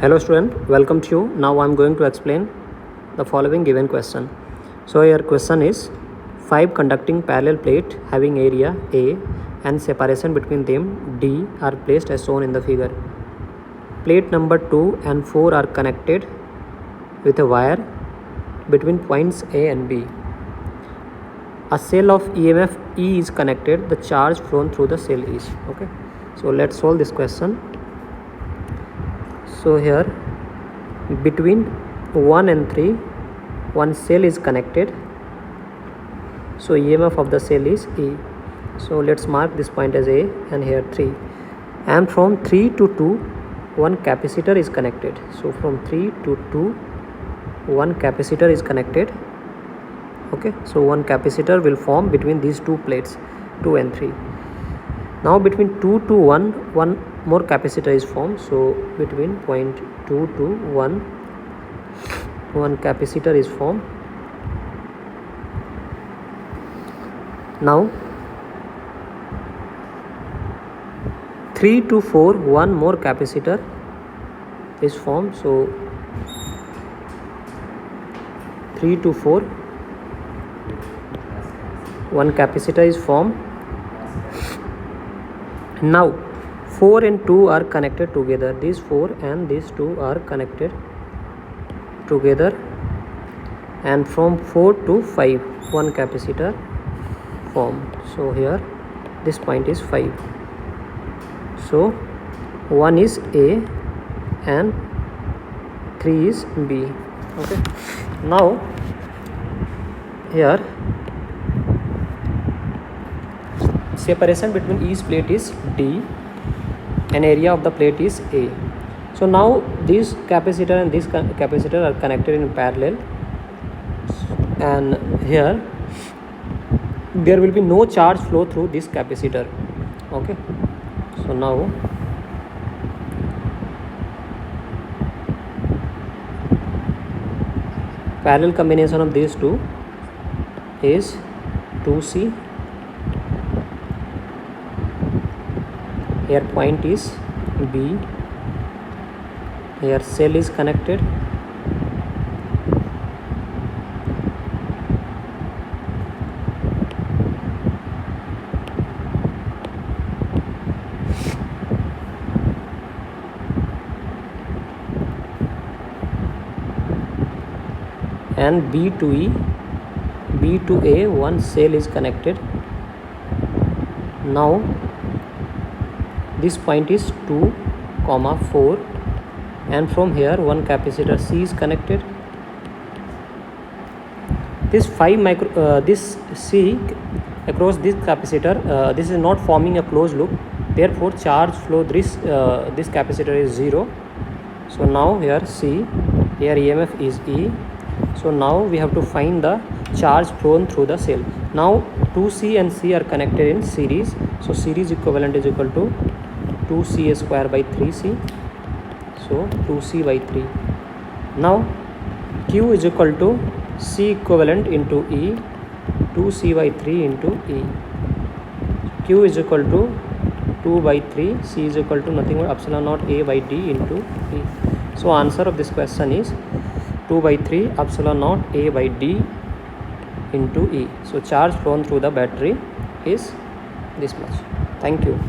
Hello student, welcome to you. Now I am going to explain the following given question. So your question is 5 conducting parallel plate having area A and separation between them D are placed as shown in the figure. Plate number 2 and 4 are connected with a wire between points A and B. A cell of EMF E is connected. The charge flown through the cell is. Okay. So let's solve this question. So here between 1 and 3 one cell is connected, so EMF of the cell is E. So let's mark this point as A and here 3, and from 3 to 2 one capacitor is connected. So from 3 to 2 one capacitor is connected. Okay, so one capacitor will form between these two plates 2 and 3. Now between 2 to 1 one more capacitor is formed. So between point 2 to 1 one capacitor is formed. Now 3 to 4 one more capacitor is formed. So 3 to 4 one capacitor is formed. Now 4 and 2 are connected together. These 4 and these 2 are connected together, and from 4 to 5 one capacitor formed. So here this point is 5. So 1 is A and 3 is B. Okay, now here separation between each plate is D and area of the plate is A. So now this capacitor and this capacitor are connected in parallel, and here there will be no charge flow through this capacitor. Okay, so now parallel combination of these two is 2C. Here point is B, here cell is connected, and B to E, B to A one cell is connected. Now this point is 2, 4, and from here one capacitor C is connected. This 5 this C across this capacitor, this is not forming a closed loop, therefore charge flow this capacitor is 0. So now here C, here EMF is E. So now we have to find the charge flown through the cell. Now 2C and C are connected in series, so series equivalent is equal to 2C square by 3C, so 2C by 3. Now Q is equal to C equivalent into E, 2C by 3 into E. Q is equal to 2 by 3, C is equal to nothing but epsilon naught A by D into E. So answer of this question is 2 by 3 epsilon naught A by D into E. So charge flown through the battery is this much. Thank you.